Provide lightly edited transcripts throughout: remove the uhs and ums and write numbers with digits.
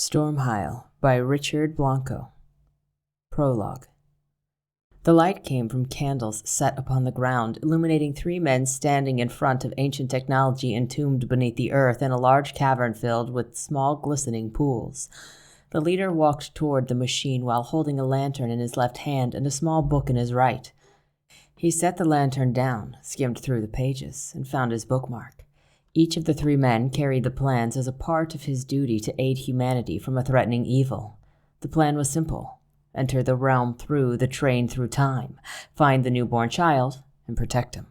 Stormheilm by Richard Blanco. Prologue. The light came from candles set upon the ground, illuminating three men standing in front of ancient technology entombed beneath the earth in a large cavern filled with small glistening pools. The leader walked toward the machine while holding a lantern in his left hand and a small book in his right. He set the lantern down, skimmed through the pages, and found his bookmark. Each of the three men carried the plans as a part of his duty to aid humanity from a threatening evil. The plan was simple. Enter the realm through the train through time, find the newborn child, and protect him.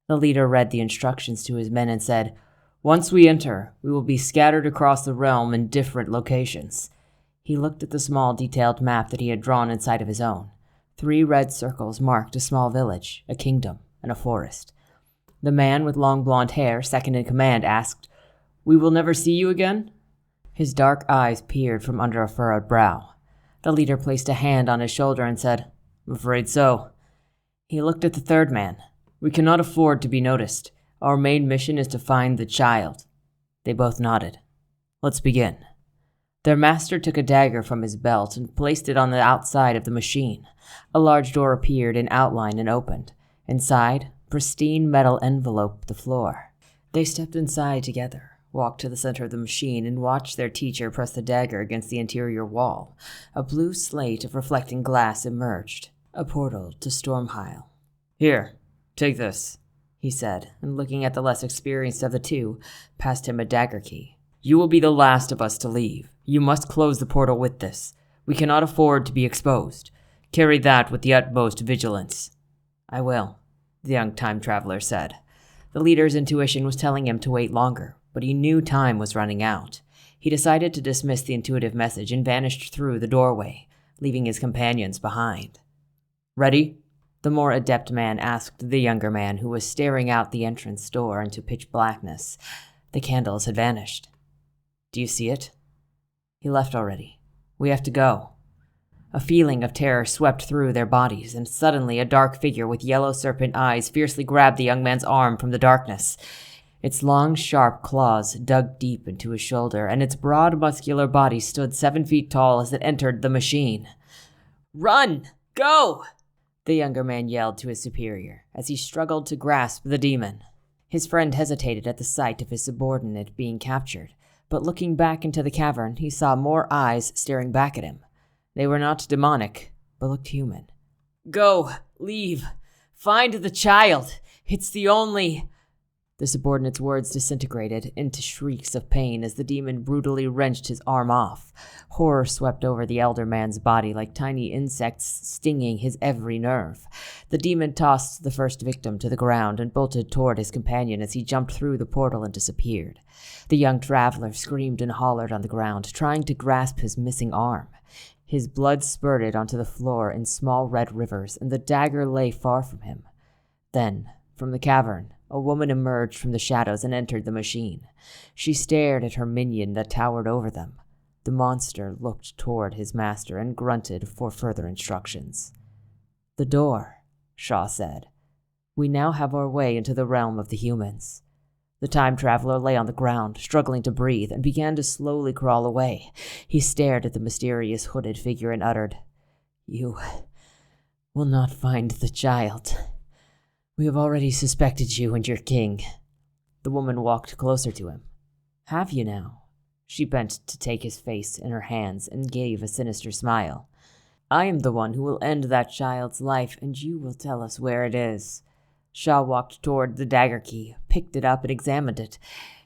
The leader read the instructions to his men and said, "Once we enter, we will be scattered across the realm in different locations." He looked at the small detailed map that he had drawn inside of his own. 3 red circles marked a small village, a kingdom, and a forest. The man with long blonde hair, second in command, asked, "We will never see you again?" His dark eyes peered from under a furrowed brow. The leader placed a hand on his shoulder and said, "I'm afraid so." He looked at the third man. "We cannot afford to be noticed. Our main mission is to find the child." They both nodded. "Let's begin." Their master took a dagger from his belt and placed it on the outside of the machine. A large door appeared in outline and opened. Inside, pristine metal enveloped the floor. They stepped inside together, walked to the center of the machine, and watched their teacher press the dagger against the interior wall. A blue slate of reflecting glass emerged, a portal to Stormheilm. "Here, take this," he said, and looking at the less experienced of the two, passed him a dagger key. "You will be the last of us to leave. You must close the portal with this. We cannot afford to be exposed. Carry that with the utmost vigilance." "I will," the young time traveler said. The leader's intuition was telling him to wait longer, but he knew time was running out. He decided to dismiss the intuitive message and vanished through the doorway, leaving his companions behind. "Ready?" the more adept man asked the younger man, who was staring out the entrance door into pitch blackness. The candles had vanished. "Do you see it?" "He left already. We have to go." A feeling of terror swept through their bodies, and suddenly a dark figure with yellow serpent eyes fiercely grabbed the young man's arm from the darkness. Its long, sharp claws dug deep into his shoulder, and its broad, muscular body stood 7 feet tall as it entered the machine. "Run! Go!" the younger man yelled to his superior, as he struggled to grasp the demon. His friend hesitated at the sight of his subordinate being captured, but looking back into the cavern, he saw more eyes staring back at him. They were not demonic, but looked human. "Go! Leave! Find the child! It's the only—" The subordinate's words disintegrated into shrieks of pain as the demon brutally wrenched his arm off. Horror swept over the elder man's body like tiny insects stinging his every nerve. The demon tossed the first victim to the ground and bolted toward his companion as he jumped through the portal and disappeared. The young traveler screamed and hollered on the ground, trying to grasp his missing arm. His blood spurted onto the floor in small red rivers, and the dagger lay far from him. Then, from the cavern, a woman emerged from the shadows and entered the machine. She stared at her minion that towered over them. The monster looked toward his master and grunted for further instructions. "The door," Shaw said. "We now have our way into the realm of the humans." The time traveler lay on the ground, struggling to breathe, and began to slowly crawl away. He stared at the mysterious hooded figure and uttered, "You will not find the child. We have already suspected you and your king." The woman walked closer to him. "Have you now?" She bent to take his face in her hands and gave a sinister smile. "I am the one who will end that child's life, and you will tell us where it is." Shaw walked toward the dagger key, picked it up, and examined it.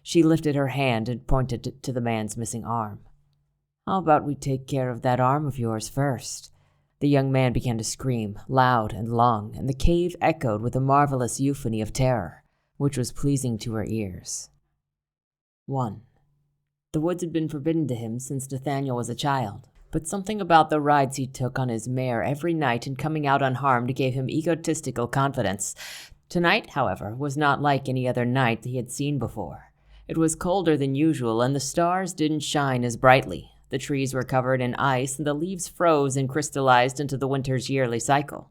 She lifted her hand and pointed to the man's missing arm. "How about we take care of that arm of yours first?" The young man began to scream, loud and long, and the cave echoed with a marvelous euphony of terror, which was pleasing to her ears. 1. The woods had been forbidden to him since Nathaniel was a child, but something about the rides he took on his mare every night and coming out unharmed gave him egotistical confidence. Tonight, however, was not like any other night he had seen before. It was colder than usual, and the stars didn't shine as brightly. The trees were covered in ice, and the leaves froze and crystallized into the winter's yearly cycle.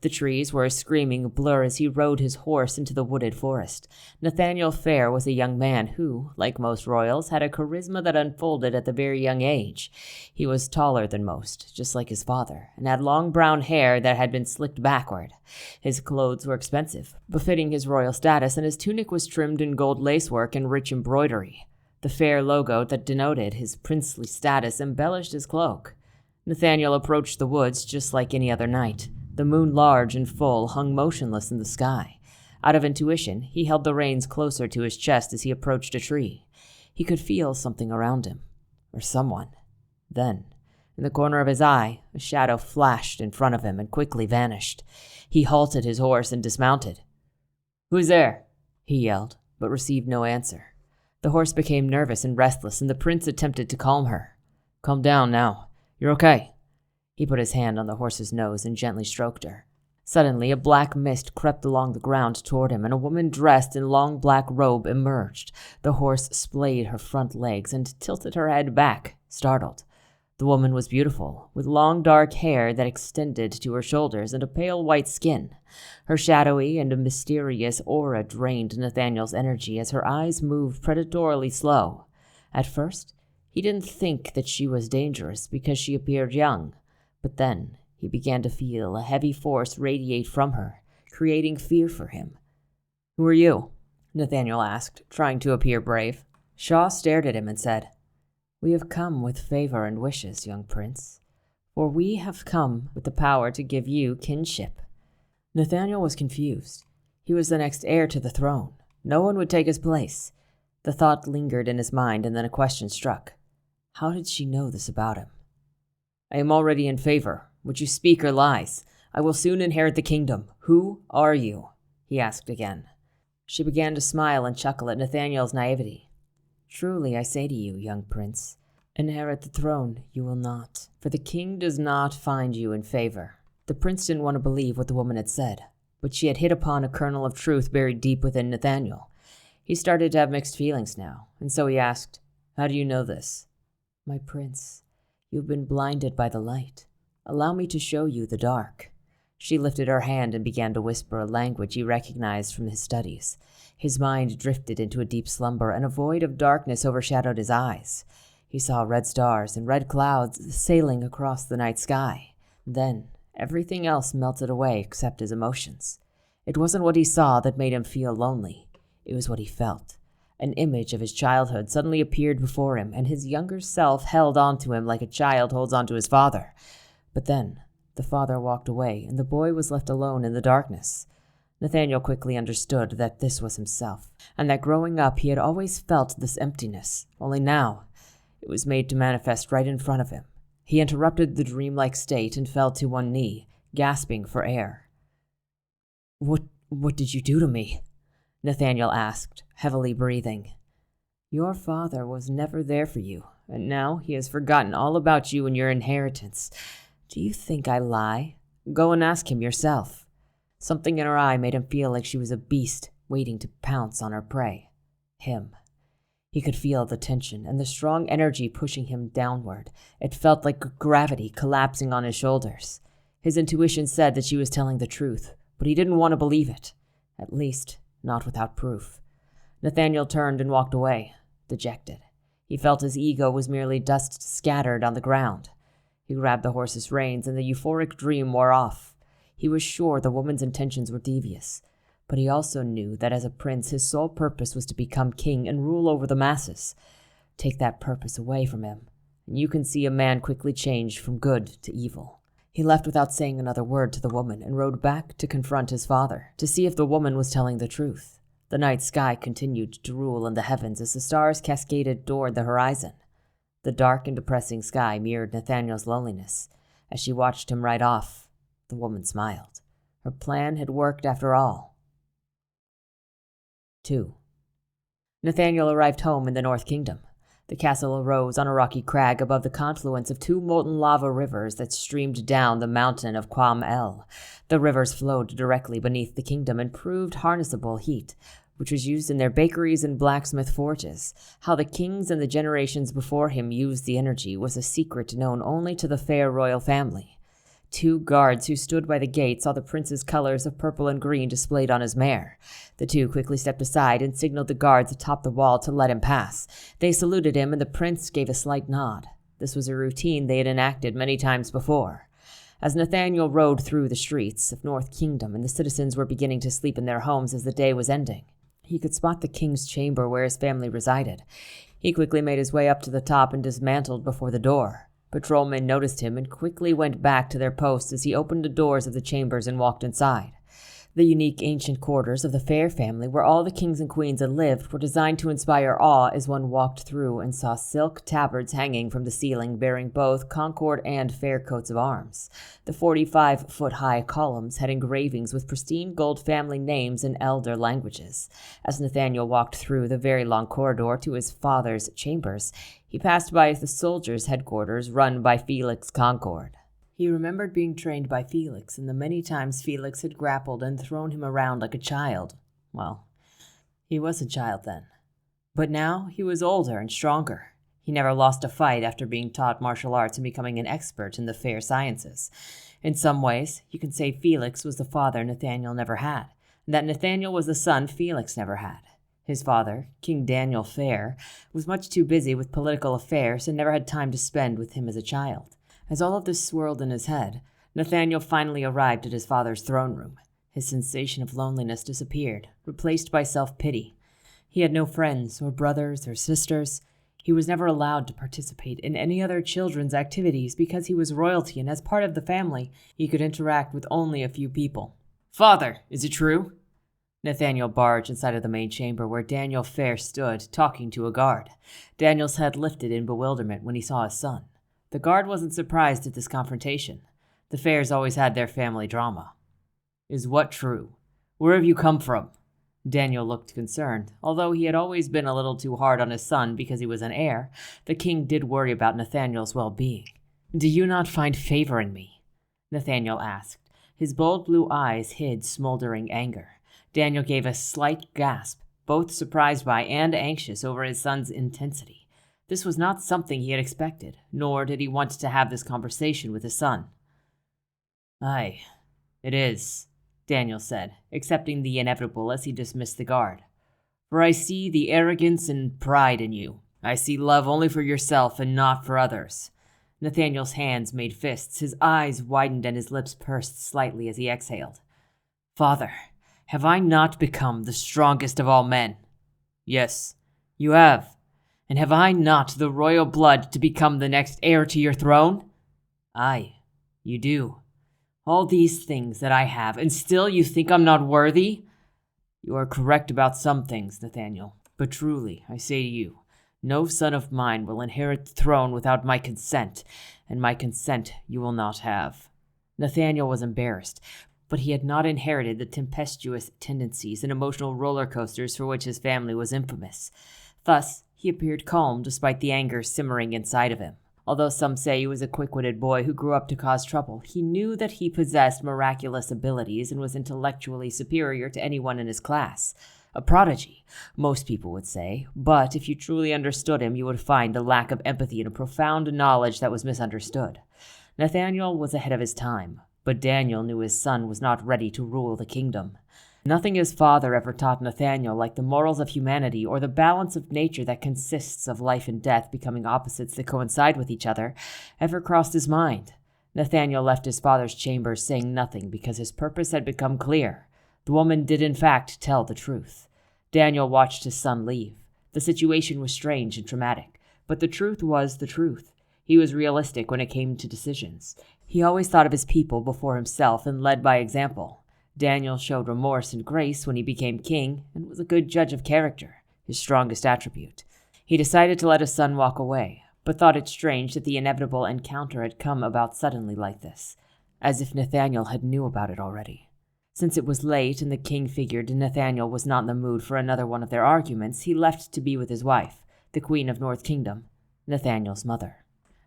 The trees were a screaming blur as he rode his horse into the wooded forest. Nathaniel Fair was a young man who, like most royals, had a charisma that unfolded at the very young age. He was taller than most, just like his father, and had long brown hair that had been slicked backward. His clothes were expensive, befitting his royal status, and his tunic was trimmed in gold lacework and rich embroidery. The fair logo that denoted his princely status embellished his cloak. Nathaniel approached the woods just like any other night. The moon, large and full, hung motionless in the sky. Out of intuition, he held the reins closer to his chest as he approached a tree. He could feel something around him, or someone. Then, in the corner of his eye, a shadow flashed in front of him and quickly vanished. He halted his horse and dismounted. "Who's there?" he yelled, but received no answer. The horse became nervous and restless, and the prince attempted to calm her. "Calm down now. You're okay." He put his hand on the horse's nose and gently stroked her. Suddenly, a black mist crept along the ground toward him, and a woman dressed in long black robe emerged. The horse splayed her front legs and tilted her head back, startled. The woman was beautiful, with long dark hair that extended to her shoulders and a pale white skin. Her shadowy and mysterious aura drained Nathaniel's energy as her eyes moved predatorily slow. At first, he didn't think that she was dangerous because she appeared young. But then he began to feel a heavy force radiate from her, creating fear for him. "Who are you?" Nathaniel asked, trying to appear brave. Shaw stared at him and said, "We have come with favor and wishes, young prince, for we have come with the power to give you kinship." Nathaniel was confused. He was the next heir to the throne. No one would take his place. The thought lingered in his mind, and then a question struck. How did she know this about him? "I am already in favor. What you speak are lies. I will soon inherit the kingdom. Who are you?" he asked again. She began to smile and chuckle at Nathaniel's naivety. "Truly I say to you, young prince, inherit the throne you will not, for the king does not find you in favor." The prince didn't want to believe what the woman had said, but she had hit upon a kernel of truth buried deep within Nathaniel. He started to have mixed feelings now, and so he asked, "How do you know this?" "My prince, you've been blinded by the light. Allow me to show you the dark." She lifted her hand and began to whisper a language he recognized from his studies. His mind drifted into a deep slumber, and a void of darkness overshadowed his eyes. He saw red stars and red clouds sailing across the night sky. Then, everything else melted away except his emotions. It wasn't what he saw that made him feel lonely. It was what he felt. An image of his childhood suddenly appeared before him, and his younger self held onto him like a child holds onto his father. But then, the father walked away, and the boy was left alone in the darkness. Nathaniel quickly understood that this was himself, and that growing up he had always felt this emptiness, only now it was made to manifest right in front of him. He interrupted the dreamlike state and fell to one knee, gasping for air. What did you do to me?" Nathaniel asked, heavily breathing. "Your father was never there for you, and now he has forgotten all about you and your inheritance. Do you think I lie? Go and ask him yourself." Something in her eye made him feel like she was a beast waiting to pounce on her prey. Him. He could feel the tension and the strong energy pushing him downward. It felt like gravity collapsing on his shoulders. His intuition said that she was telling the truth, but he didn't want to believe it. At least, not without proof. Nathaniel turned and walked away, dejected. He felt his ego was merely dust scattered on the ground. He grabbed the horse's reins, and the euphoric dream wore off. He was sure the woman's intentions were devious, but he also knew that as a prince his sole purpose was to become king and rule over the masses. Take that purpose away from him, and you can see a man quickly change from good to evil. He left without saying another word to the woman and rode back to confront his father, to see if the woman was telling the truth. The night sky continued to rule in the heavens as the stars cascaded toward the horizon. The dark and depressing sky mirrored Nathaniel's loneliness. As she watched him ride off, the woman smiled. Her plan had worked after all. 2. Nathaniel arrived home in the North Kingdom. The castle arose on a rocky crag above the confluence of two molten lava rivers that streamed down the mountain of Quam El. The rivers flowed directly beneath the kingdom and proved harnessable heat, which was used in their bakeries and blacksmith forges. How the kings and the generations before him used the energy was a secret known only to the fair royal family. 2 guards who stood by the gate saw the prince's colors of purple and green displayed on his mare. The 2 quickly stepped aside and signaled the guards atop the wall to let him pass. They saluted him, and the prince gave a slight nod. This was a routine they had enacted many times before. As Nathaniel rode through the streets of North Kingdom and the citizens were beginning to sleep in their homes as the day was ending, he could spot the king's chamber where his family resided. He quickly made his way up to the top and dismantled before the door. Patrolmen noticed him and quickly went back to their posts as he opened the doors of the chambers and walked inside. The unique ancient quarters of the Fair family, where all the kings and queens had lived, were designed to inspire awe as one walked through and saw silk tabards hanging from the ceiling bearing both Concord and Fair coats of arms. The 45-foot-high columns had engravings with pristine gold family names in elder languages. As Nathaniel walked through the very long corridor to his father's chambers, he passed by the soldiers' headquarters run by Felix Concord. He remembered being trained by Felix and the many times Felix had grappled and thrown him around like a child. Well, he was a child then. But now he was older and stronger. He never lost a fight after being taught martial arts and becoming an expert in the fair sciences. In some ways, you can say Felix was the father Nathaniel never had, and that Nathaniel was the son Felix never had. His father, King Daniel Fair, was much too busy with political affairs and never had time to spend with him as a child. As all of this swirled in his head, Nathaniel finally arrived at his father's throne room. His sensation of loneliness disappeared, replaced by self-pity. He had no friends or brothers or sisters. He was never allowed to participate in any other children's activities because he was royalty, and as part of the family, he could interact with only a few people. "Father, is it true?" Nathaniel barged inside of the main chamber where Daniel Fair stood, talking to a guard. Daniel's head lifted in bewilderment when he saw his son. The guard wasn't surprised at this confrontation. The Fairs always had their family drama. "Is what true? Where have you come from?" Daniel looked concerned. Although he had always been a little too hard on his son because he was an heir, the king did worry about Nathaniel's well-being. "Do you not find favor in me?" Nathaniel asked. His bold blue eyes hid smoldering anger. Daniel gave a slight gasp, both surprised by and anxious over his son's intensity. This was not something he had expected, nor did he want to have this conversation with his son. "Aye, it is," Daniel said, accepting the inevitable as he dismissed the guard. "For I see the arrogance and pride in you. I see love only for yourself and not for others." Nathaniel's hands made fists, his eyes widened and his lips pursed slightly as he exhaled. "Father, have I not become the strongest of all men?" "Yes, you have. And have I not the royal blood to become the next heir to your throne?" "Aye, you do. All these things that I have, and still you think I'm not worthy?" "You are correct about some things, Nathaniel. But truly, I say to you, no son of mine will inherit the throne without my consent, and my consent you will not have." Nathaniel was embarrassed, but he had not inherited the tempestuous tendencies and emotional roller coasters for which his family was infamous. Thus, he appeared calm despite the anger simmering inside of him. Although some say he was a quick-witted boy who grew up to cause trouble, he knew that he possessed miraculous abilities and was intellectually superior to anyone in his class. A prodigy, most people would say, but if you truly understood him, you would find a lack of empathy and a profound knowledge that was misunderstood. Nathaniel was ahead of his time, but Daniel knew his son was not ready to rule the kingdom. Nothing his father ever taught Nathaniel, like the morals of humanity or the balance of nature that consists of life and death becoming opposites that coincide with each other, ever crossed his mind. Nathaniel left his father's chamber saying nothing because his purpose had become clear. The woman did in fact tell the truth. Daniel watched his son leave. The situation was strange and traumatic, but the truth was the truth. He was realistic when it came to decisions. He always thought of his people before himself and led by example. Daniel showed remorse and grace when he became king and was a good judge of character, his strongest attribute. He decided to let his son walk away, but thought it strange that the inevitable encounter had come about suddenly like this, as if Nathaniel had knew about it already. Since it was late and the king figured Nathaniel was not in the mood for another one of their arguments, he left to be with his wife, the Queen of North Kingdom, Nathaniel's mother.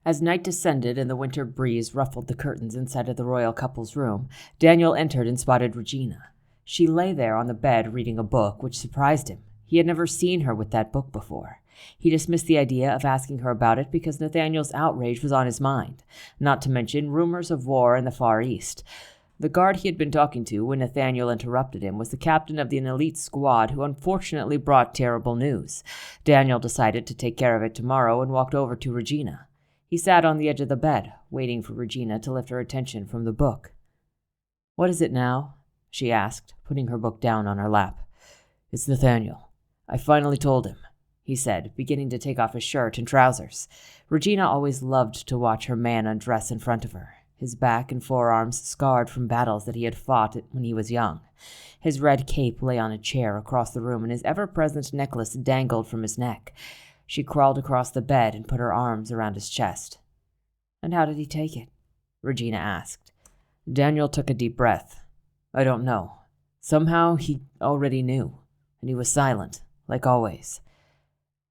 As night descended and the winter breeze ruffled the curtains inside of the royal couple's room, Daniel entered and spotted Regina. She lay there on the bed reading a book, which surprised him. He had never seen her with that book before. He dismissed the idea of asking her about it because Nathaniel's outrage was on his mind, not to mention rumors of war in the Far East. The guard he had been talking to when Nathaniel interrupted him was the captain of an elite squad who unfortunately brought terrible news. Daniel decided to take care of it tomorrow and walked over to Regina. He sat on the edge of the bed, waiting for Regina to lift her attention from the book. "What is it now?" she asked, putting her book down on her lap. "It's Nathaniel. I finally told him," he said, beginning to take off his shirt and trousers. Regina always loved to watch her man undress in front of her, his back and forearms scarred from battles that he had fought when he was young. His red cape lay on a chair across the room, and his ever-present necklace dangled from his neck. She crawled across the bed and put her arms around his chest. "And how did he take it?" Regina asked. Daniel took a deep breath. "I don't know. Somehow he already knew, and he was silent, like always.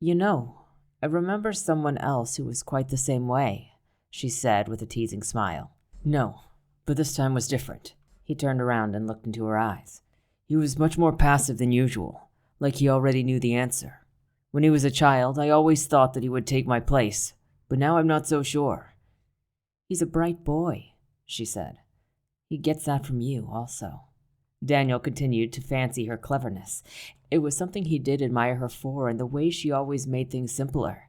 You know, I remember someone else who was quite the same way," she said with a teasing smile. "No, but this time was different." He turned around and looked into her eyes. "He was much more passive than usual, like he already knew the answer. When he was a child, I always thought that he would take my place, but now I'm not so sure." "He's a bright boy," she said. "He gets that from you also." Daniel continued to fancy her cleverness. It was something he did admire her for, and the way she always made things simpler.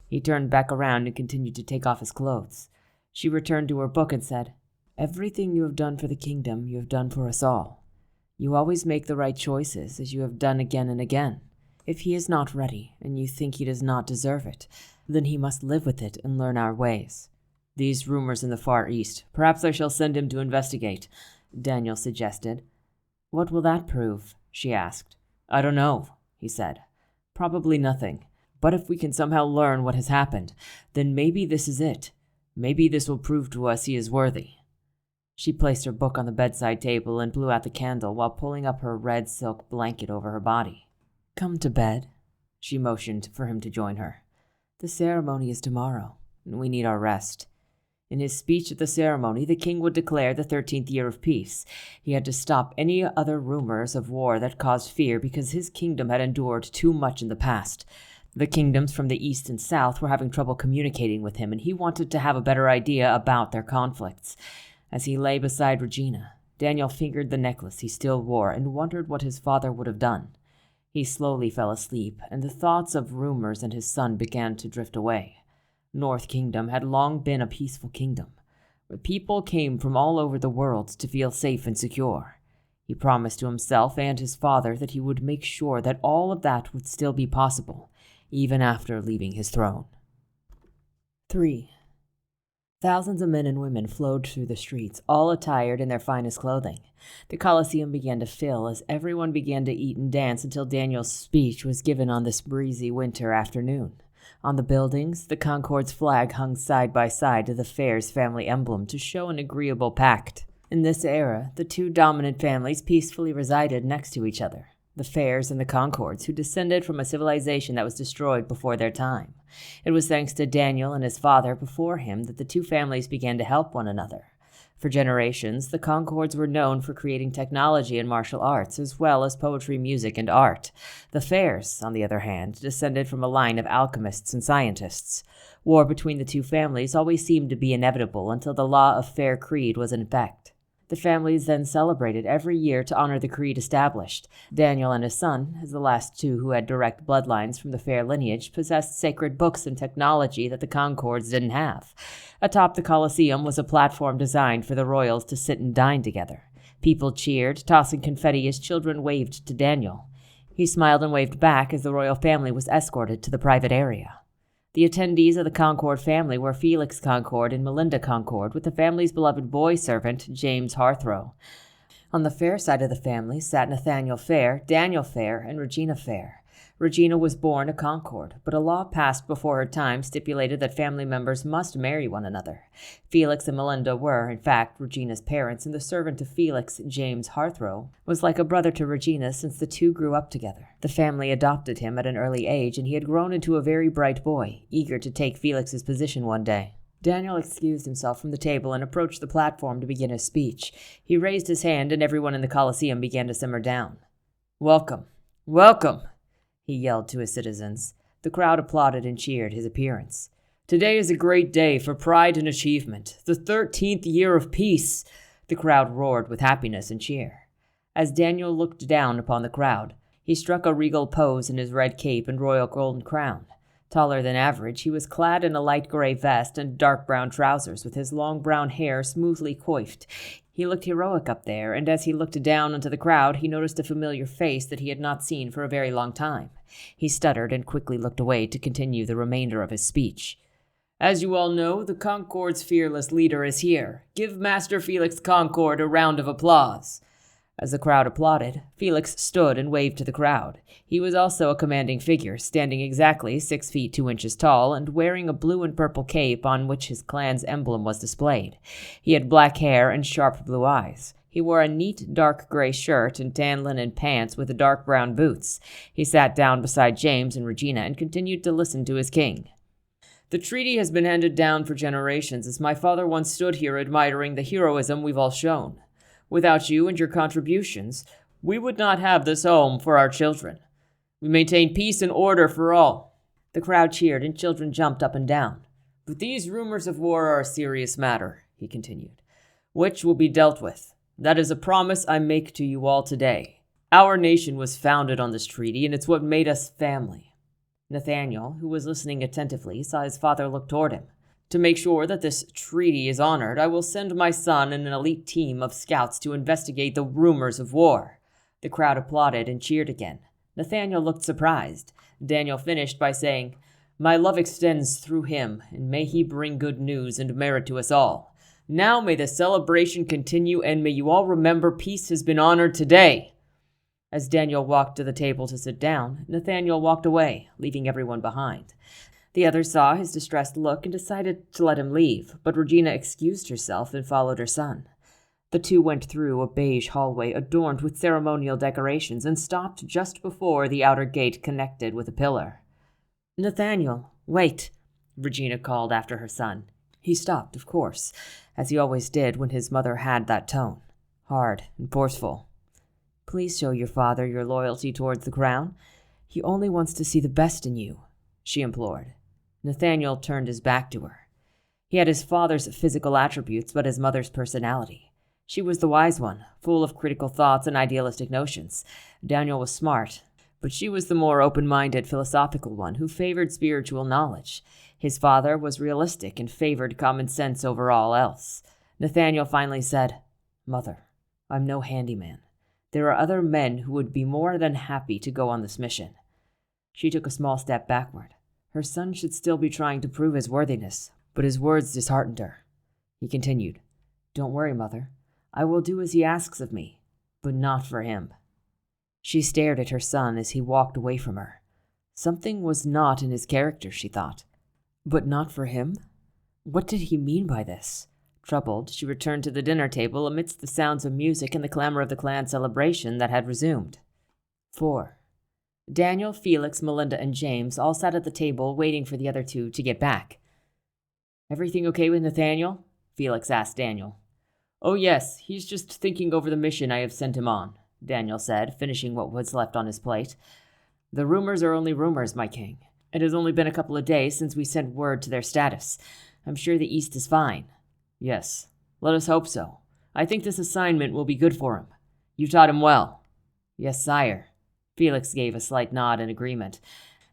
He turned back around and continued to take off his clothes. She returned to her book and said, "Everything you have done for the kingdom, you have done for us all. You always make the right choices, as you have done again and again. If he is not ready, and you think he does not deserve it, then he must live with it and learn our ways. These rumors in the Far East, perhaps I shall send him to investigate," Daniel suggested. "What will that prove?" she asked. "I don't know," he said. "Probably nothing. But if we can somehow learn what has happened, then maybe this is it. Maybe this will prove to us he is worthy." She placed her book on the bedside table and blew out the candle while pulling up her red silk blanket over her body. "Come to bed," she motioned for him to join her. "The ceremony is tomorrow, and we need our rest." In his speech at the ceremony, the king would declare the 13th year of peace. He had to stop any other rumors of war that caused fear because his kingdom had endured too much in the past. The kingdoms from the east and south were having trouble communicating with him, and he wanted to have a better idea about their conflicts. As he lay beside Regina, Daniel fingered the necklace he still wore and wondered what his father would have done. He slowly fell asleep, and the thoughts of rumors and his son began to drift away. North Kingdom had long been a peaceful kingdom, where people came from all over the world to feel safe and secure. He promised to himself and his father that he would make sure that all of that would still be possible, even after leaving his throne. 3. Thousands of men and women flowed through the streets, all attired in their finest clothing. The Colosseum began to fill as everyone began to eat and dance until Daniel's speech was given on this breezy winter afternoon. On the buildings, the Concord's flag hung side by side to the fair's family emblem to show an agreeable pact. In this era, the two dominant families peacefully resided next to each other, the Fairs and the Concords, who descended from a civilization that was destroyed before their time. It was thanks to Daniel and his father before him that the two families began to help one another. For generations, the Concords were known for creating technology and martial arts, as well as poetry, music, and art. The Fairs, on the other hand, descended from a line of alchemists and scientists. War between the two families always seemed to be inevitable until the law of fair creed was in effect. The families then celebrated every year to honor the creed established. Daniel and his son, as the last two who had direct bloodlines from the fair lineage, possessed sacred books and technology that the Concords didn't have. Atop the Colosseum was a platform designed for the royals to sit and dine together. People cheered, tossing confetti as children waved to Daniel. He smiled and waved back as the royal family was escorted to the private area. The attendees of the Concord family were Felix Concord and Melinda Concord, with the family's beloved boy servant, James Harthrow. On the Fair side of the family sat Nathaniel Fair, Daniel Fair, and Regina Fair. Regina was born a Concord, but a law passed before her time stipulated that family members must marry one another. Felix and Melinda were, in fact, Regina's parents, and the servant of Felix, James Harthrow, was like a brother to Regina since the two grew up together. The family adopted him at an early age, and he had grown into a very bright boy, eager to take Felix's position one day. Daniel excused himself from the table and approached the platform to begin his speech. He raised his hand, and everyone in the Colosseum began to simmer down. "Welcome! Welcome!" he yelled to his citizens. The crowd applauded and cheered his appearance. "Today is a great day for pride and achievement. The 13th year of peace!" The crowd roared with happiness and cheer. As Daniel looked down upon the crowd, he struck a regal pose in his red cape and royal golden crown. Taller than average, he was clad in a light gray vest and dark brown trousers, with his long brown hair smoothly coiffed. He looked heroic up there, and as he looked down into the crowd, he noticed a familiar face that he had not seen for a very long time. He stuttered and quickly looked away to continue the remainder of his speech. "As you all know, the Concord's fearless leader is here. Give Master Felix Concord a round of applause." As the crowd applauded, Felix stood and waved to the crowd. He was also a commanding figure, standing exactly 6 feet 2 inches tall and wearing a blue and purple cape on which his clan's emblem was displayed. He had black hair and sharp blue eyes. He wore a neat dark gray shirt and tan linen pants with dark brown boots. He sat down beside James and Regina and continued to listen to his king. "The treaty has been handed down for generations, as my father once stood here admiring the heroism we've all shown. Without you and your contributions, we would not have this home for our children. We maintain peace and order for all." The crowd cheered and children jumped up and down. "But these rumors of war are a serious matter," he continued, "which will be dealt with. That is a promise I make to you all today. Our nation was founded on this treaty, and it's what made us family." Nathaniel, who was listening attentively, saw his father look toward him. "To make sure that this treaty is honored, I will send my son and an elite team of scouts to investigate the rumors of war." The crowd applauded and cheered again. Nathaniel looked surprised. Daniel finished by saying, "My love extends through him, and may he bring good news and merit to us all. Now may the celebration continue, and may you all remember peace has been honored today." As Daniel walked to the table to sit down, Nathaniel walked away, leaving everyone behind. The others saw his distressed look and decided to let him leave, but Regina excused herself and followed her son. The two went through a beige hallway adorned with ceremonial decorations and stopped just before the outer gate connected with a pillar. "Nathaniel, wait," Regina called after her son. He stopped, of course, as he always did when his mother had that tone, hard and forceful. "Please show your father your loyalty towards the crown. He only wants to see the best in you," she implored. Nathaniel turned his back to her. He had his father's physical attributes, but his mother's personality. She was the wise one, full of critical thoughts and idealistic notions. Daniel was smart, but she was the more open-minded, philosophical one who favored spiritual knowledge. His father was realistic and favored common sense over all else. Nathaniel finally said, "Mother, I'm no handyman. There are other men who would be more than happy to go on this mission." She took a small step backward. Her son should still be trying to prove his worthiness, but his words disheartened her. He continued, "Don't worry, Mother. I will do as he asks of me, but not for him." She stared at her son as he walked away from her. Something was not in his character, she thought. But not for him? What did he mean by this? Troubled, she returned to the dinner table amidst the sounds of music and the clamor of the clan celebration that had resumed. 4. Daniel, Felix, Melinda, and James all sat at the table waiting for the other two to get back. "Everything okay with Nathaniel?" Felix asked Daniel. "Oh yes, he's just thinking over the mission I have sent him on," Daniel said, finishing what was left on his plate. "The rumors are only rumors, my king. It has only been a couple of days since we sent word to their status. I'm sure the East is fine." "Yes, let us hope so. I think this assignment will be good for him. You taught him well." "Yes, sire." Felix gave a slight nod in agreement,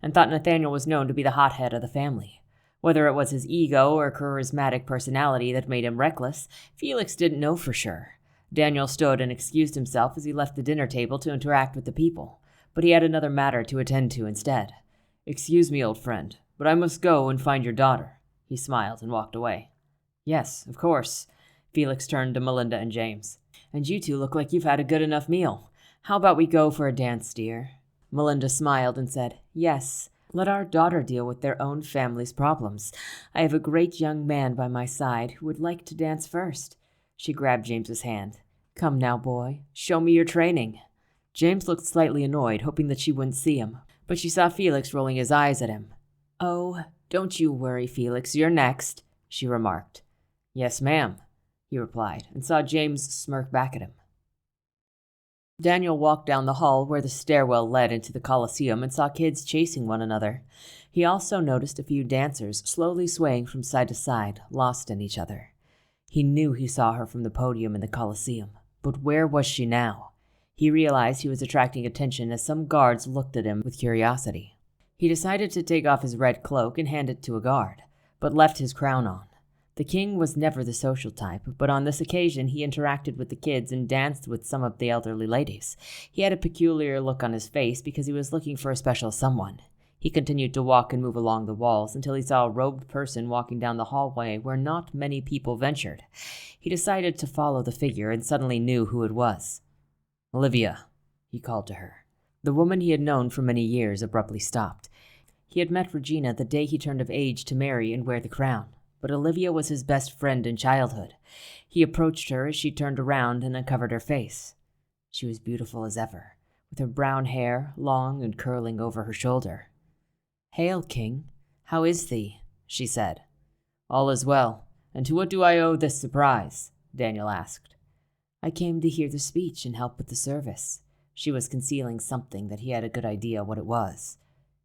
and thought Nathaniel was known to be the hothead of the family. Whether it was his ego or charismatic personality that made him reckless, Felix didn't know for sure. Daniel stood and excused himself as he left the dinner table to interact with the people, but he had another matter to attend to instead. "Excuse me, old friend, but I must go and find your daughter." He smiled and walked away. "Yes, of course." Felix turned to Melinda and James. "And you two look like you've had a good enough meal. How about we go for a dance, dear?" Melinda smiled and said, "Yes. Let our daughter deal with their own family's problems. I have a great young man by my side who would like to dance first." She grabbed James's hand. "Come now, boy. Show me your training." James looked slightly annoyed, hoping that she wouldn't see him, but she saw Felix rolling his eyes at him. "Oh, don't you worry, Felix. You're next," she remarked. "Yes, ma'am," he replied, and saw James smirk back at him. Daniel walked down the hall where the stairwell led into the Colosseum and saw kids chasing one another. He also noticed a few dancers slowly swaying from side to side, lost in each other. He knew he saw her from the podium in the Colosseum, but where was she now? He realized he was attracting attention as some guards looked at him with curiosity. He decided to take off his red cloak and hand it to a guard, but left his crown on. The king was never the social type, but on this occasion he interacted with the kids and danced with some of the elderly ladies. He had a peculiar look on his face because he was looking for a special someone. He continued to walk and move along the walls until he saw a robed person walking down the hallway where not many people ventured. He decided to follow the figure and suddenly knew who it was. "Olivia," he called to her. The woman he had known for many years abruptly stopped. He had met Regina the day he turned of age to marry and wear the crown, but Olivia was his best friend in childhood. He approached her as she turned around and uncovered her face. She was beautiful as ever, with her brown hair long and curling over her shoulder. "Hail, King. How is thee?" she said. "All is well. And to what do I owe this surprise?" Daniel asked. "I came to hear the speech and help with the service." She was concealing something that he had a good idea what it was.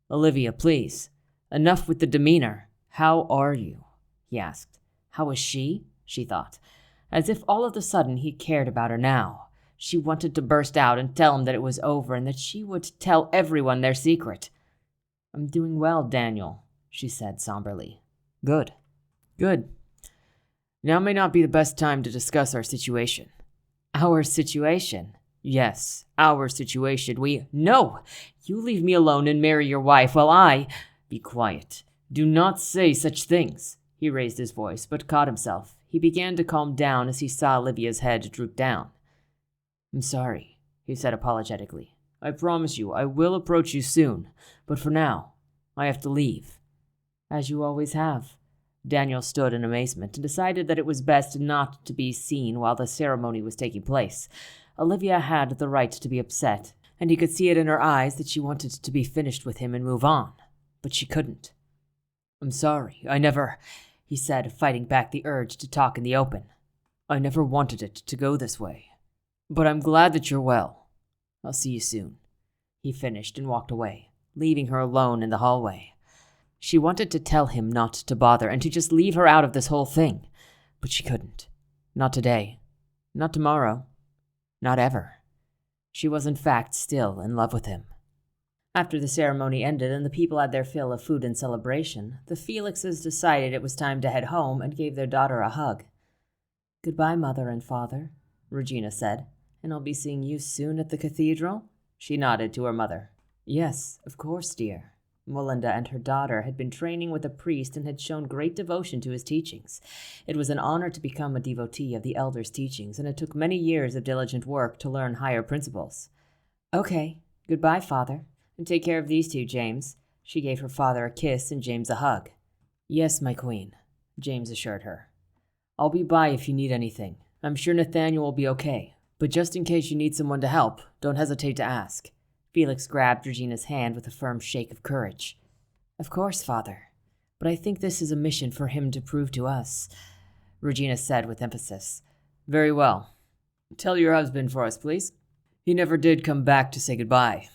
"Olivia, please. Enough with the demeanor. How are you?" he asked. How was she? She thought. As if all of a sudden he cared about her now. She wanted to burst out and tell him that it was over and that she would tell everyone their secret. "I'm doing well, Daniel," she said somberly. Good. Now may not be the best time to discuss our situation." "Our situation?" "Yes, our situation. No! You leave me alone and marry your wife while I—" "Be quiet. Do not say such things." He raised his voice, but caught himself. He began to calm down as he saw Olivia's head droop down. "I'm sorry," he said apologetically. "I promise you I will approach you soon, but for now, I have to leave." "As you always have." Daniel stood in amazement and decided that it was best not to be seen while the ceremony was taking place. Olivia had the right to be upset, and he could see it in her eyes that she wanted to be finished with him and move on, but she couldn't. "I'm sorry, he said, fighting back the urge to talk in the open. "I never wanted it to go this way. But I'm glad that you're well. I'll see you soon." He finished and walked away, leaving her alone in the hallway. She wanted to tell him not to bother and to just leave her out of this whole thing, but she couldn't. Not today. Not tomorrow. Not ever. She was in fact still in love with him. After the ceremony ended and the people had their fill of food and celebration, the Felixes decided it was time to head home and gave their daughter a hug. "Goodbye, Mother and Father," Regina said. "And I'll be seeing you soon at the cathedral?" She nodded to her mother. "Yes, of course, dear." Melinda and her daughter had been training with a priest and had shown great devotion to his teachings. It was an honor to become a devotee of the elders' teachings, and it took many years of diligent work to learn higher principles. "Okay, goodbye, Father, and take care of these two, James." She gave her father a kiss and James a hug. "Yes, my queen," James assured her. "I'll be by if you need anything. I'm sure Nathaniel will be okay, but just in case you need someone to help, don't hesitate to ask." Felix grabbed Regina's hand with a firm shake of courage. "Of course, Father, but I think this is a mission for him to prove to us," Regina said with emphasis. "Very well. Tell your husband for us, please. He never did come back to say goodbye."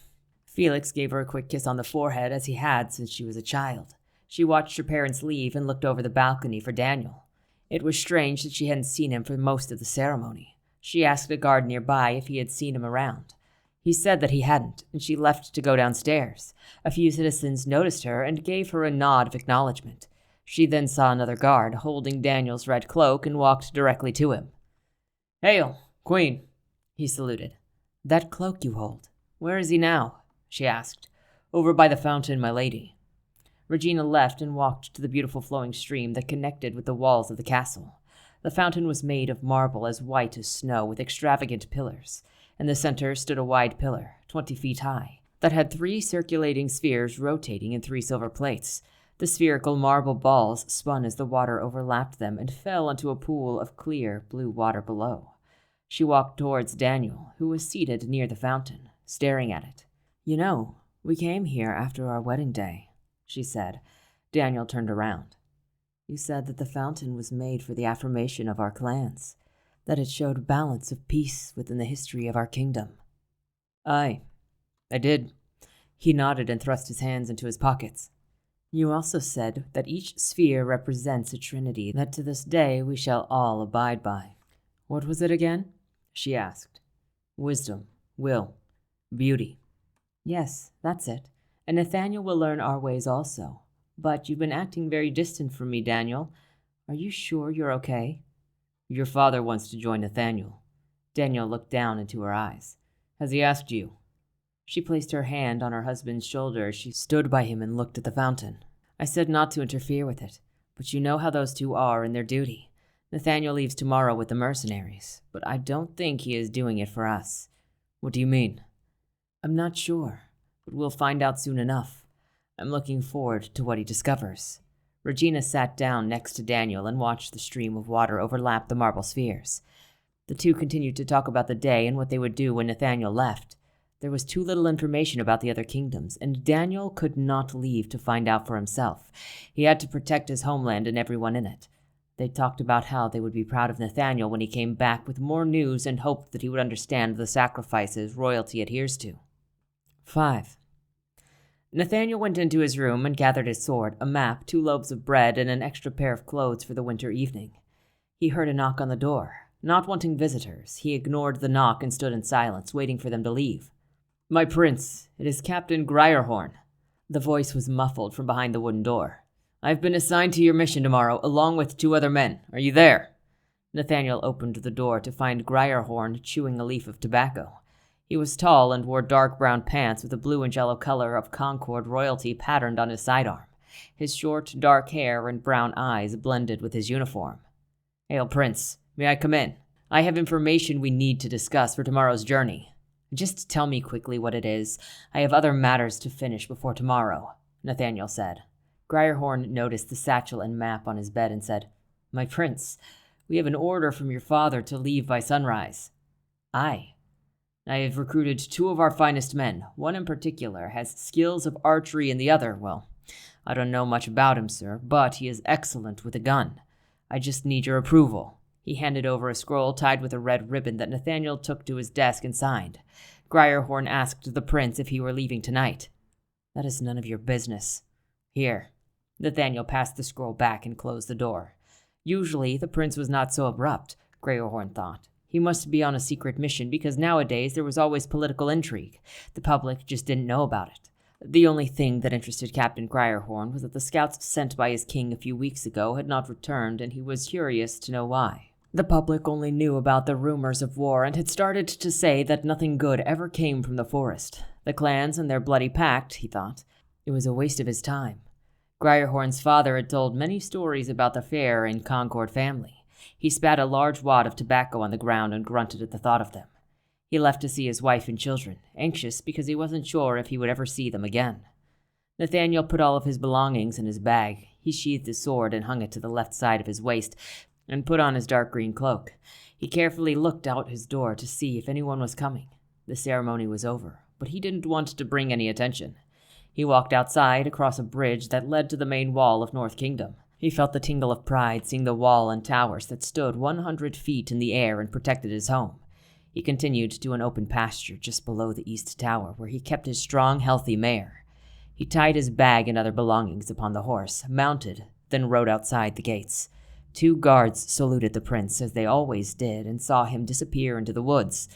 Felix gave her a quick kiss on the forehead as he had since she was a child. She watched her parents leave and looked over the balcony for Daniel. It was strange that she hadn't seen him for most of the ceremony. She asked a guard nearby if he had seen him around. He said that he hadn't, and she left to go downstairs. A few citizens noticed her and gave her a nod of acknowledgement. She then saw another guard holding Daniel's red cloak and walked directly to him. "Hail, Queen," he saluted. "That cloak you hold, where is he now?" she asked. "Over by the fountain, my lady." Regina left and walked to the beautiful flowing stream that connected with the walls of the castle. The fountain was made of marble as white as snow with extravagant pillars. In the center stood a wide pillar, 20 feet high, that had 3 circulating spheres rotating in 3 silver plates. The spherical marble balls spun as the water overlapped them and fell into a pool of clear blue water below. She walked towards Daniel, who was seated near the fountain, staring at it. "You know, we came here after our wedding day," she said. Daniel turned around. "You said that the fountain was made for the affirmation of our clans, that it showed balance of peace within the history of our kingdom." Aye, I did. He nodded and thrust his hands into his pockets. You also said that each sphere represents a trinity that to this day we shall all abide by. What was it again? She asked. Wisdom, will, beauty. Yes, that's it. And Nathaniel will learn our ways also. But you've been acting very distant from me, Daniel. Are you sure you're okay? Your father wants to join Nathaniel. Daniel looked down into her eyes. Has he asked you? She placed her hand on her husband's shoulder as she stood by him and looked at the fountain. I said not to interfere with it, but you know how those two are in their duty. Nathaniel leaves tomorrow with the mercenaries, but I don't think he is doing it for us. What do you mean? I'm not sure, but we'll find out soon enough. I'm looking forward to what he discovers. Regina sat down next to Daniel and watched the stream of water overlap the marble spheres. The two continued to talk about the day and what they would do when Nathaniel left. There was too little information about the other kingdoms, and Daniel could not leave to find out for himself. He had to protect his homeland and everyone in it. They talked about how they would be proud of Nathaniel when he came back with more news and hoped that he would understand the sacrifices royalty adheres to. 5. Nathaniel went into his room and gathered his sword, a map, 2 loaves of bread, and an extra pair of clothes for the winter evening. He heard a knock on the door. Not wanting visitors, he ignored the knock and stood in silence, waiting for them to leave. My prince, it is Captain Greyerhorn. The voice was muffled from behind the wooden door. I've been assigned to your mission tomorrow, along with 2 other men. Are you there? Nathaniel opened the door to find Greyerhorn chewing a leaf of tobacco. He was tall and wore dark brown pants with the blue and yellow color of Concord royalty patterned on his sidearm. His short, dark hair and brown eyes blended with his uniform. Hail, Prince. May I come in? I have information we need to discuss for tomorrow's journey. Just tell me quickly what it is. I have other matters to finish before tomorrow, Nathaniel said. Greyerhorn noticed the satchel and map on his bed and said, My prince, we have an order from your father to leave by sunrise. Aye. I have recruited 2 of our finest men. One in particular has skills of archery and the other, well, I don't know much about him, sir, but he is excellent with a gun. I just need your approval. He handed over a scroll tied with a red ribbon that Nathaniel took to his desk and signed. Greyerhorn asked the prince if he were leaving tonight. That is none of your business. Here. Nathaniel passed the scroll back and closed the door. Usually, the prince was not so abrupt, Greyerhorn thought. He must be on a secret mission because nowadays there was always political intrigue. The public just didn't know about it. The only thing that interested Captain Greyerhorn was that the scouts sent by his king a few weeks ago had not returned, and he was curious to know why. The public only knew about the rumors of war and had started to say that nothing good ever came from the forest. The clans and their bloody pact, he thought. It was a waste of his time. Greyerhorn's father had told many stories about the fair and Concord family. He spat a large wad of tobacco on the ground and grunted at the thought of them. He left to see his wife and children, anxious because he wasn't sure if he would ever see them again. Nathaniel put all of his belongings in his bag. He sheathed his sword and hung it to the left side of his waist, and put on his dark green cloak. He carefully looked out his door to see if anyone was coming. The ceremony was over, but he didn't want to bring any attention. He walked outside across a bridge that led to the main wall of North Kingdom. He felt the tingle of pride seeing the wall and towers that stood 100 feet in the air and protected his home. He continued to an open pasture just below the east tower where he kept his strong, healthy mare. He tied his bag and other belongings upon the horse, mounted, then rode outside the gates. 2 guards saluted the prince, as they always did, and saw him disappear into the woods.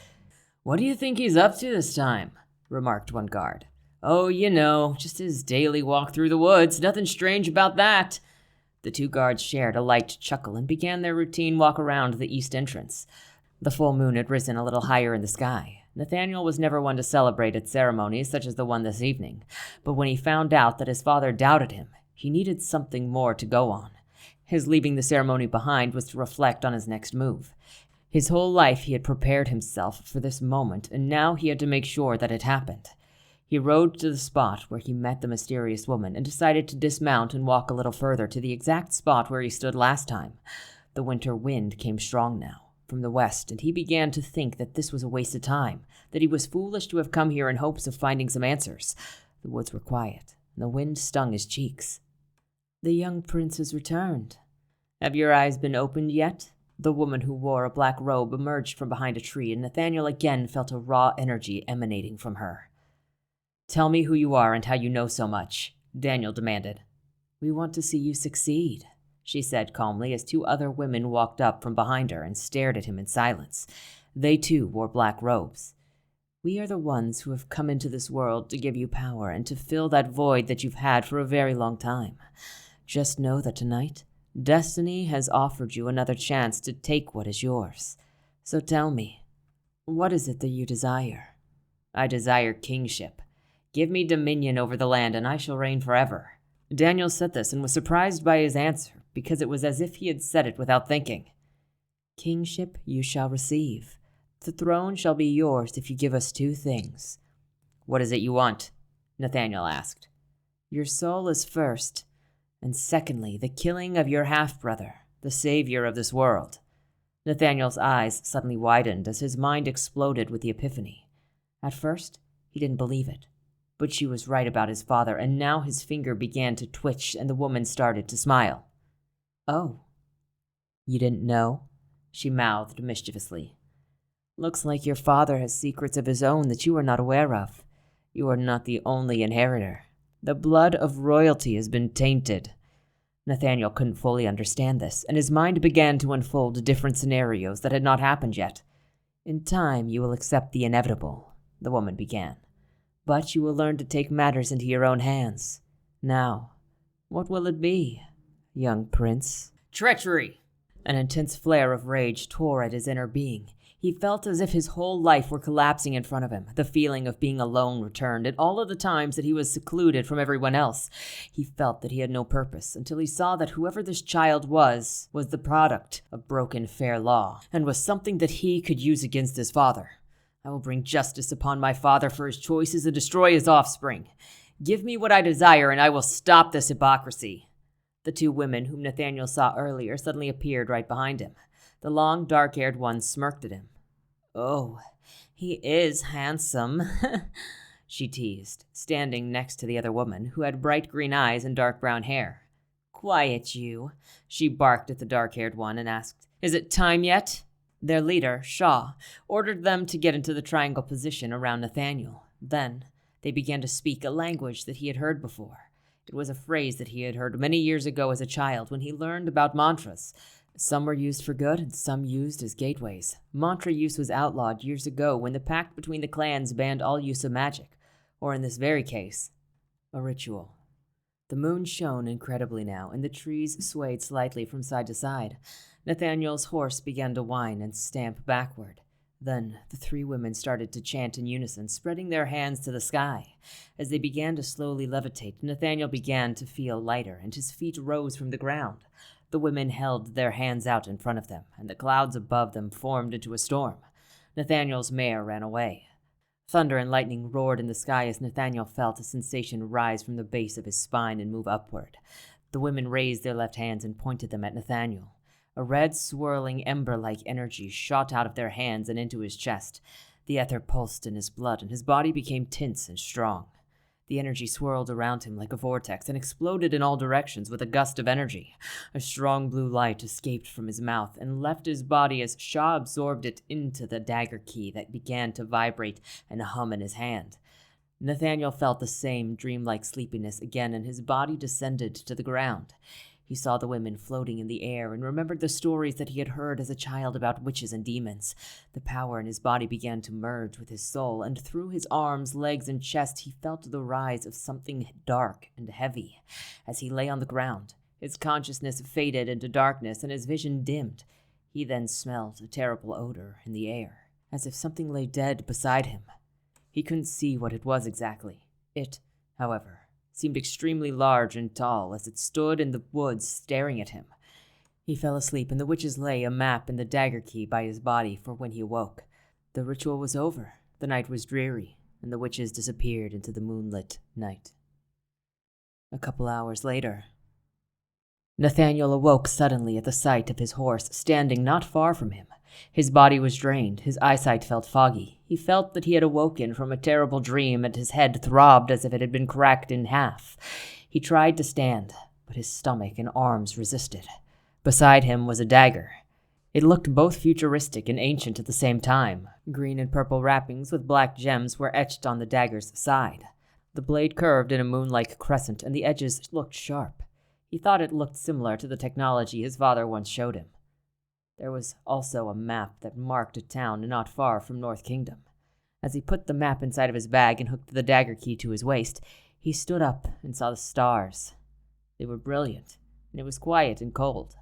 What do you think he's up to this time? Remarked one guard. Oh, you know, just his daily walk through the woods. Nothing strange about that. The 2 guards shared a light chuckle and began their routine walk around the east entrance. The full moon had risen a little higher in the sky. Nathaniel was never one to celebrate at ceremonies such as the one this evening, but when he found out that his father doubted him, he needed something more to go on. His leaving the ceremony behind was to reflect on his next move. His whole life he had prepared himself for this moment, and now he had to make sure that it happened. He rode to the spot where he met the mysterious woman and decided to dismount and walk a little further to the exact spot where he stood last time. The winter wind came strong now from the west, and he began to think that this was a waste of time, that he was foolish to have come here in hopes of finding some answers. The woods were quiet, and the wind stung his cheeks. The young prince has returned. Have your eyes been opened yet? The woman who wore a black robe emerged from behind a tree, and Nathaniel again felt a raw energy emanating from her. "Tell me who you are and how you know so much," Daniel demanded. "We want to see you succeed," she said calmly as two other women walked up from behind her and stared at him in silence. They too wore black robes. "We are the ones who have come into this world to give you power and to fill that void that you've had for a very long time. Just know that tonight, destiny has offered you another chance to take what is yours. So tell me, what is it that you desire?" "I desire kingship. Give me dominion over the land, and I shall reign forever." Daniel said this and was surprised by his answer, because it was as if he had said it without thinking. "Kingship you shall receive. The throne shall be yours if you give us two things." "What is it you want?" Nathaniel asked. "Your soul is first, and secondly, the killing of your half-brother, the savior of this world." Nathaniel's eyes suddenly widened as his mind exploded with the epiphany. At first, he didn't believe it. But she was right about his father, and now his finger began to twitch and the woman started to smile. "Oh, you didn't know?" she mouthed mischievously. "Looks like your father has secrets of his own that you are not aware of. You are not the only inheritor. The blood of royalty has been tainted." Nathaniel couldn't fully understand this, and his mind began to unfold different scenarios that had not happened yet. "In time, you will accept the inevitable," the woman began. "But you will learn to take matters into your own hands. Now, what will it be, young prince?" "Treachery!" An intense flare of rage tore at his inner being. He felt as if his whole life were collapsing in front of him. The feeling of being alone returned, and all of the times that he was secluded from everyone else. He felt that he had no purpose, until he saw that whoever this child was the product of broken fair law, and was something that he could use against his father. "I will bring justice upon my father for his choices and destroy his offspring. Give me what I desire, and I will stop this hypocrisy." The two women whom Nathaniel saw earlier suddenly appeared right behind him. The long, dark-haired one smirked at him. "Oh, he is handsome," she teased, standing next to the other woman, who had bright green eyes and dark brown hair. "Quiet, you," she barked at the dark-haired one and asked, "Is it time yet?" Their leader, Shaw, ordered them to get into the triangle position around Nathaniel. Then they began to speak a language that he had heard before. It was a phrase that he had heard many years ago as a child when he learned about mantras. Some were used for good and some used as gateways. Mantra use was outlawed years ago when the pact between the clans banned all use of magic, or in this very case, a ritual. The moon shone incredibly now, and the trees swayed slightly from side to side. Nathaniel's horse began to whine and stamp backward. Then the three women started to chant in unison, spreading their hands to the sky. As they began to slowly levitate, Nathaniel began to feel lighter, and his feet rose from the ground. The women held their hands out in front of them, and the clouds above them formed into a storm. Nathaniel's mare ran away. Thunder and lightning roared in the sky as Nathaniel felt a sensation rise from the base of his spine and move upward. The women raised their left hands and pointed them at Nathaniel. A red, swirling, ember-like energy shot out of their hands and into his chest. The ether pulsed in his blood, and his body became tense and strong. The energy swirled around him like a vortex and exploded in all directions with a gust of energy. A strong blue light escaped from his mouth and left his body as Shaw absorbed it into the dagger key that began to vibrate and hum in his hand. Nathaniel felt the same dreamlike sleepiness again, and his body descended to the ground. He saw the women floating in the air and remembered the stories that he had heard as a child about witches and demons. The power in his body began to merge with his soul, and through his arms, legs, and chest he felt the rise of something dark and heavy. As he lay on the ground, his consciousness faded into darkness and his vision dimmed. He then smelled a terrible odor in the air, as if something lay dead beside him. He couldn't see what it was exactly. It, however, seemed extremely large and tall as it stood in the woods staring at him. He fell asleep, and the witches lay a map and the dagger key by his body for when he awoke. The ritual was over, the night was dreary, and the witches disappeared into the moonlit night. A couple hours later, Nathaniel awoke suddenly at the sight of his horse standing not far from him. His body was drained, his eyesight felt foggy. He felt that he had awoken from a terrible dream, and his head throbbed as if it had been cracked in half. He tried to stand, but his stomach and arms resisted. Beside him was a dagger. It looked both futuristic and ancient at the same time. Green and purple wrappings with black gems were etched on the dagger's side. The blade curved in a moon-like crescent, and the edges looked sharp. He thought it looked similar to the technology his father once showed him. There was also a map that marked a town not far from North Kingdom. As he put the map inside of his bag and hooked the dagger key to his waist, he stood up and saw the stars. They were brilliant, and it was quiet and cold.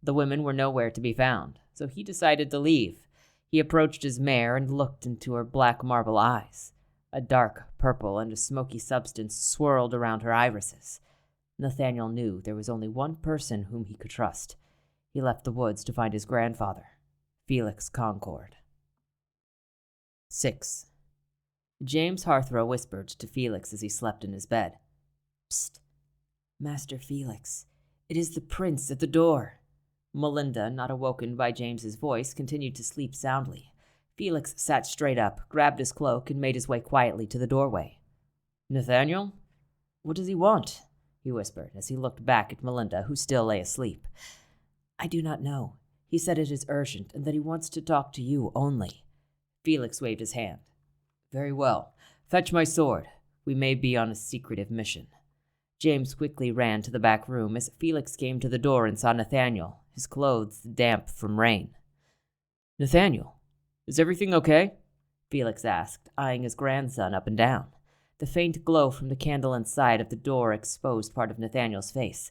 The women were nowhere to be found, so he decided to leave. He approached his mare and looked into her black marble eyes. A dark purple and a smoky substance swirled around her irises. Nathaniel knew there was only one person whom he could trust. He left the woods to find his grandfather, Felix Concord. 6. James Harthrow whispered to Felix as he slept in his bed. "Psst, Master Felix, it is the prince at the door." Melinda, not awoken by James's voice, continued to sleep soundly. Felix sat straight up, grabbed his cloak, and made his way quietly to the doorway. "Nathaniel? What does he want?" he whispered as he looked back at Melinda, who still lay asleep. "I do not know. He said it is urgent and that he wants to talk to you only." Felix waved his hand. "Very well. Fetch my sword. We may be on a secretive mission." James quickly ran to the back room as Felix came to the door and saw Nathaniel, his clothes damp from rain. "Nathaniel, is everything okay?" Felix asked, eyeing his grandson up and down. The faint glow from the candle inside of the door exposed part of Nathaniel's face.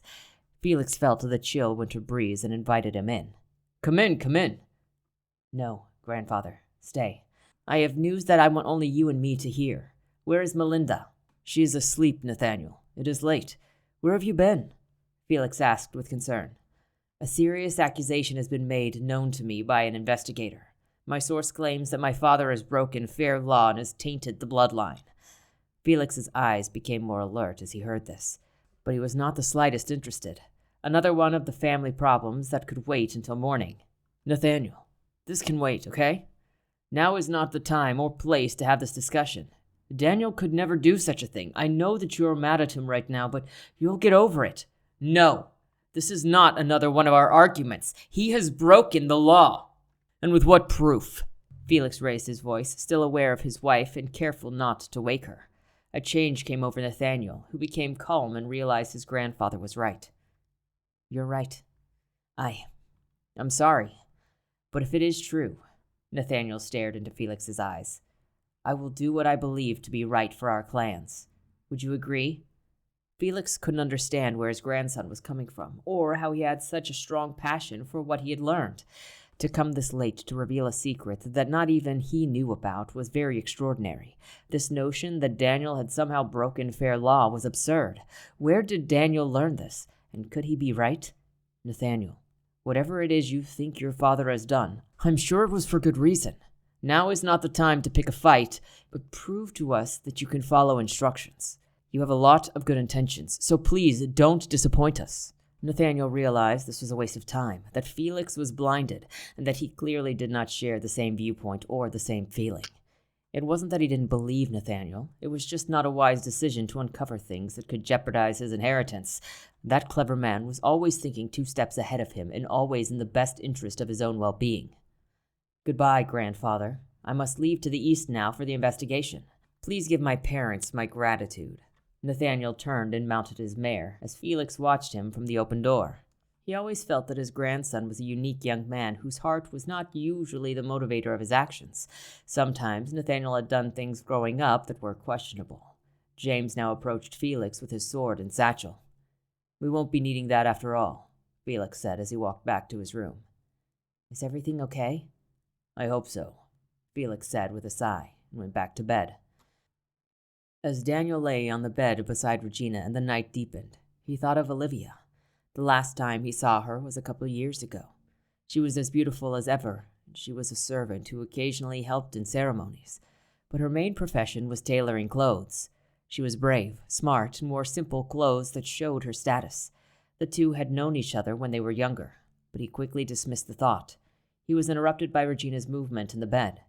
Felix felt the chill winter breeze and invited him in. Come in, come in." "No, grandfather, stay. I have news that I want only you and me to hear. Where is Melinda?" "She is asleep, Nathaniel. It is late. Where have you been?" Felix asked with concern. "A serious accusation has been made known to me by an investigator. My source claims that my father has broken fair law and has tainted the bloodline." Felix's eyes became more alert as he heard this, but he was not the slightest interested. Another one of the family problems that could wait until morning. "Nathaniel, this can wait, okay? Now is not the time or place to have this discussion. Daniel could never do such a thing. I know that you are mad at him right now, but you'll get over it." "No, this is not another one of our arguments. He has broken the law." "And with what proof?" Felix raised his voice, still aware of his wife and careful not to wake her. A change came over Nathaniel, who became calm and realized his grandfather was right. "You're right. I'm sorry. But if it is true," Nathaniel stared into Felix's eyes, "I will do what I believe to be right for our clans. Would you agree?" Felix couldn't understand where his grandson was coming from, or how he had such a strong passion for what he had learned. To come this late to reveal a secret that not even he knew about was very extraordinary. This notion that Daniel had somehow broken fair law was absurd. Where did Daniel learn this? And could he be right? "Nathaniel, whatever it is you think your father has done, I'm sure it was for good reason. Now is not the time to pick a fight, but prove to us that you can follow instructions. You have a lot of good intentions, so please don't disappoint us." Nathaniel realized this was a waste of time, that Felix was blinded, and that he clearly did not share the same viewpoint or the same feeling. It wasn't that he didn't believe Nathaniel, it was just not a wise decision to uncover things that could jeopardize his inheritance. That clever man was always thinking 2 steps ahead of him and always in the best interest of his own well-being. "Goodbye, grandfather. I must leave to the east now for the investigation. Please give my parents my gratitude." Nathaniel turned and mounted his mare as Felix watched him from the open door. He always felt that his grandson was a unique young man whose heart was not usually the motivator of his actions. Sometimes Nathaniel had done things growing up that were questionable. James now approached Felix with his sword and satchel. "We won't be needing that after all," Felix said as he walked back to his room. "Is everything okay?" "I hope so," Felix said with a sigh and went back to bed. As Daniel lay on the bed beside Regina and the night deepened, he thought of Olivia. The last time he saw her was a couple of years ago. She was as beautiful as ever, and she was a servant who occasionally helped in ceremonies. But her main profession was tailoring clothes. She was brave, smart, and wore simple clothes that showed her status. The two had known each other when they were younger, but he quickly dismissed the thought. He was interrupted by Regina's movement in the bed.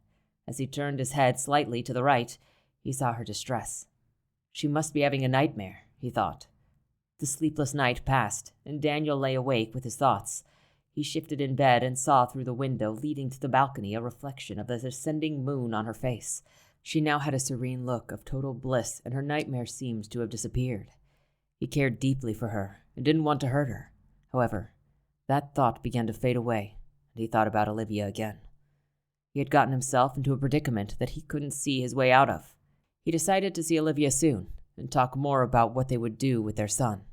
As he turned his head slightly to the right, he saw her distress. She must be having a nightmare, he thought. The sleepless night passed, and Daniel lay awake with his thoughts. He shifted in bed and saw through the window leading to the balcony a reflection of the descending moon on her face. She now had a serene look of total bliss, and her nightmare seemed to have disappeared. He cared deeply for her and didn't want to hurt her. However, that thought began to fade away, and he thought about Olivia again. He had gotten himself into a predicament that he couldn't see his way out of. He decided to see Olivia soon and talk more about what they would do with their son.